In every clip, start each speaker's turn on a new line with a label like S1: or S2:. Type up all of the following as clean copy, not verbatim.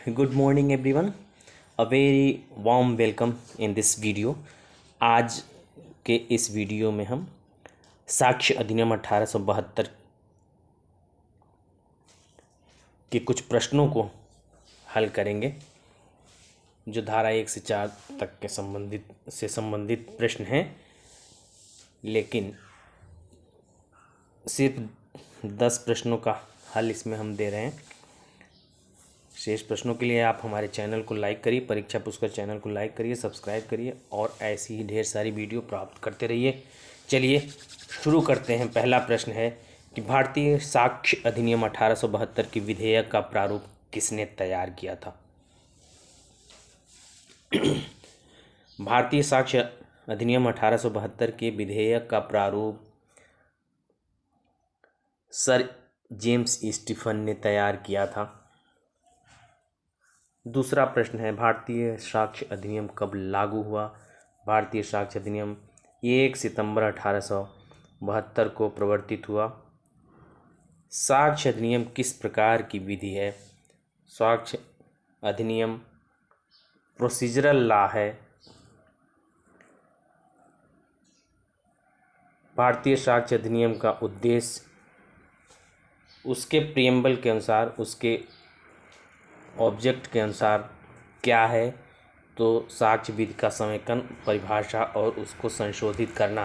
S1: Good morning everyone. A very warm welcome in this video. आज के इस video में हम साक्ष्य अधिनियम 1872 के कुछ प्रश्नों को हल करेंगे जो धारा 1 से 4 तक के संबंधित प्रश्न हैं, लेकिन सिर्फ 10 प्रश्नों का हल इसमें हम दे रहे हैं। शेष प्रश्नों के लिए आप हमारे चैनल को लाइक करिए, परीक्षा पुष्कर चैनल को लाइक करिए, सब्सक्राइब करिए और ऐसी ही ढेर सारी वीडियो प्राप्त करते रहिए। चलिए शुरू करते हैं। पहला प्रश्न है कि भारतीय साक्ष्य अधिनियम 1872 की विधेयक का प्रारूप किसने तैयार किया था? भारतीय साक्ष्य अधिनियम 1872 के विधेयक का प्रारूप सर जेम्स स्टीफन ने तैयार किया था। दूसरा प्रश्न है, भारतीय साक्ष्य अधिनियम कब लागू हुआ? भारतीय साक्ष्य अधिनियम 1 सितंबर 1872 को प्रवर्तित हुआ। साक्ष्य अधिनियम किस प्रकार की विधि है? साक्ष्य अधिनियम प्रोसीजरल लॉ है। भारतीय साक्ष्य अधिनियम का उद्देश्य उसके प्रियम्बल के अनुसार, उसके ऑब्जेक्ट के अनुसार क्या है? तो साक्ष्य विधि का समेकन, परिभाषा और उसको संशोधित करना।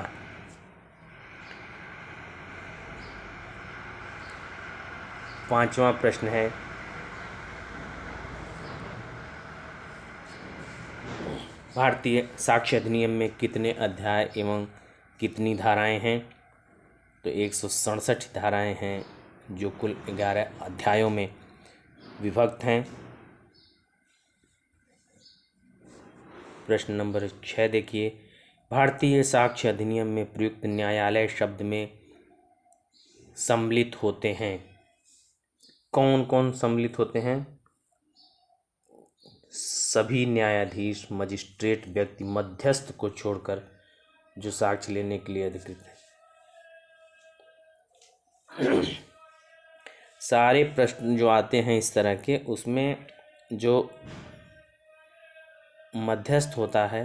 S1: पांचवा प्रश्न है, भारतीय साक्ष्य अधिनियम में कितने अध्याय एवं कितनी धाराएं हैं? तो 167 धाराएं हैं जो कुल 11 अध्यायों में विभक्त हैं। प्रश्न नंबर 6 देखिए, भारतीय साक्ष्य अधिनियम में प्रयुक्त न्यायालय शब्द में सम्मिलित होते हैं। कौन कौन सम्मिलित होते हैं? सभी न्यायाधीश, मजिस्ट्रेट, व्यक्ति, मध्यस्थ को छोड़कर जो साक्ष्य लेने के लिए अधिकृत है। सारे प्रश्न जो आते हैं इस तरह के, उसमें जो मध्यस्थ होता है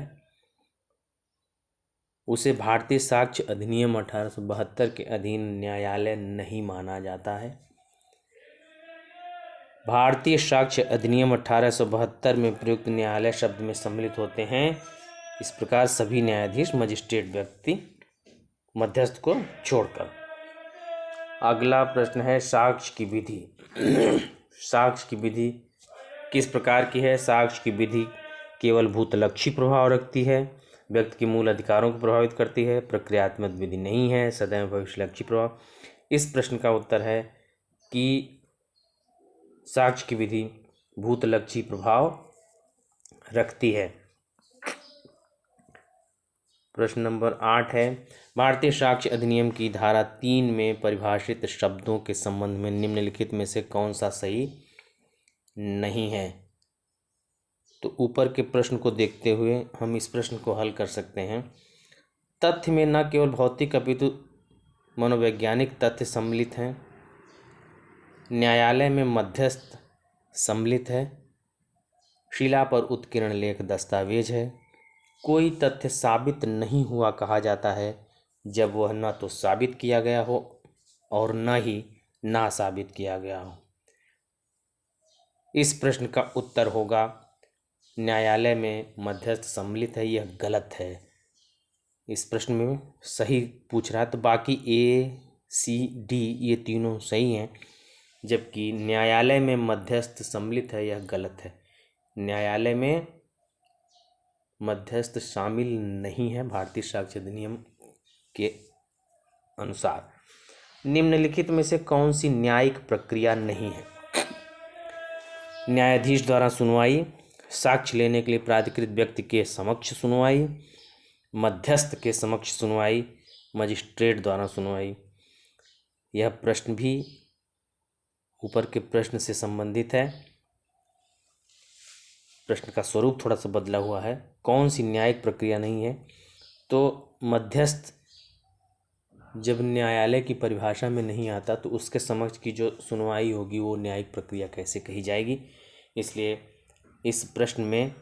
S1: उसे भारतीय साक्ष्य अधिनियम 1872 के अधीन न्यायालय नहीं माना जाता है। भारतीय साक्ष्य अधिनियम 1872 में प्रयुक्त न्यायालय शब्द में सम्मिलित होते हैं इस प्रकार सभी न्यायाधीश, मजिस्ट्रेट, व्यक्ति, मध्यस्थ को छोड़कर। अगला प्रश्न है, साक्ष्य की विधि। साक्ष्य की विधि किस प्रकार की है? साक्ष्य की विधि केवल भूतलक्षी प्रभाव रखती है, व्यक्ति के मूल अधिकारों को प्रभावित करती है, प्रक्रियात्मक विधि नहीं है, सदैव भविष्यलक्षी प्रभाव। इस प्रश्न का उत्तर है कि साक्ष्य की विधि भूतलक्षी प्रभाव रखती है। प्रश्न नंबर 8 है, भारतीय साक्ष्य अधिनियम की धारा 3 में परिभाषित शब्दों के संबंध में निम्नलिखित में से कौन सा सही नहीं है? तो ऊपर के प्रश्न को देखते हुए हम इस प्रश्न को हल कर सकते हैं। तथ्य में न केवल भौतिक अपितु मनोवैज्ञानिक तथ्य सम्मिलित हैं। न्यायालय में मध्यस्थ सम्मिलित है। शिला पर उत्कीर्ण लेख दस्तावेज है। कोई तथ्य साबित नहीं हुआ कहा जाता है जब वह न तो साबित किया गया हो और न ही ना साबित किया गया हो। इस प्रश्न का उत्तर होगा न्यायालय में मध्यस्थ सम्मिलित है। यह गलत है। इस प्रश्न में सही पूछ रहा है तो बाकी ए, सी, डी ये तीनों सही हैं, जबकि न्यायालय में मध्यस्थ सम्मिलित है यह गलत है। न्यायालय में मध्यस्थ शामिल नहीं है भारतीय साक्ष्य अधिनियम के अनुसार। निम्नलिखित में से कौन सी न्यायिक प्रक्रिया नहीं है? न्यायाधीश द्वारा सुनवाई, साक्ष्य लेने के लिए प्राधिकृत व्यक्ति के समक्ष सुनवाई, मध्यस्थ के समक्ष सुनवाई, मजिस्ट्रेट द्वारा सुनवाई। यह प्रश्न भी ऊपर के प्रश्न से संबंधित है। प्रश्न का स्वरूप थोड़ा सा बदला हुआ है। कौन सी न्यायिक प्रक्रिया नहीं है? तो मध्यस्थ जब न्यायालय की परिभाषा में नहीं आता तो उसके समक्ष की जो सुनवाई होगी वो न्यायिक प्रक्रिया कैसे कही जाएगी? इसलिए इस प्रश्न में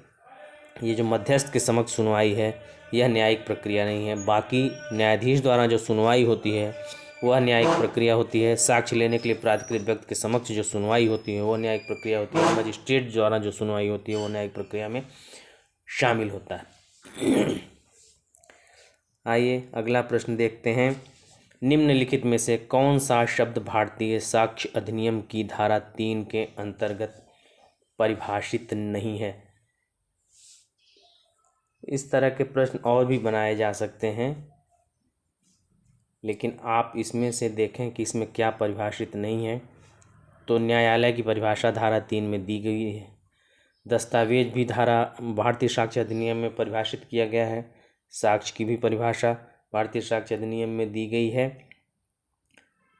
S1: ये जो मध्यस्थ के समक्ष सुनवाई है यह न्यायिक प्रक्रिया नहीं है। बाकी न्यायाधीश द्वारा जो सुनवाई होती है वह न्यायिक प्रक्रिया होती है। साक्ष्य लेने के लिए प्राधिकृत व्यक्ति के समक्ष जो सुनवाई होती है वो न्यायिक प्रक्रिया होती है। मजिस्ट्रेट द्वारा जो सुनवाई होती है वो न्यायिक प्रक्रिया में शामिल होता है। आइए अगला प्रश्न देखते हैं। निम्नलिखित में से कौन सा शब्द भारतीय साक्ष्य अधिनियम की धारा 3 के अंतर्गत परिभाषित नहीं है? इस तरह के प्रश्न और भी बनाए जा सकते हैं, लेकिन आप इसमें से देखें कि इसमें क्या परिभाषित नहीं है। तो न्यायालय की परिभाषा धारा 3 में दी गई है। दस्तावेज भी धारा भारतीय साक्ष्य अधिनियम में परिभाषित किया गया है। साक्ष्य की भी परिभाषा भारतीय साक्ष्य अधिनियम में दी गई है।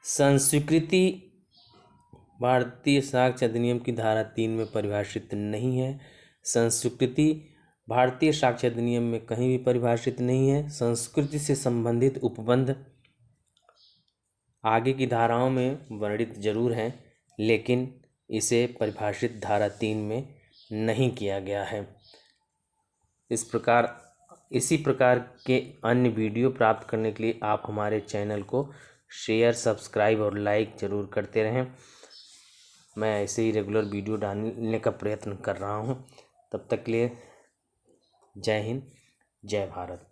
S1: संस्वीकृति भारतीय साक्ष्य अधिनियम की धारा 3 में परिभाषित नहीं है। संस्वीकृति भारतीय साक्ष्य अधिनियम में कहीं भी परिभाषित नहीं है। संस्कृति से संबंधित उपबंध आगे की धाराओं में वर्णित जरूर हैं, लेकिन इसे परिभाषित धारा 3 में नहीं किया गया है। इसी प्रकार के अन्य वीडियो प्राप्त करने के लिए आप हमारे चैनल को शेयर, सब्सक्राइब और लाइक ज़रूर करते रहें। मैं ऐसे ही रेगुलर वीडियो डालने का प्रयत्न कर रहा हूँ। तब तक के लिए जय हिंद, जय भारत।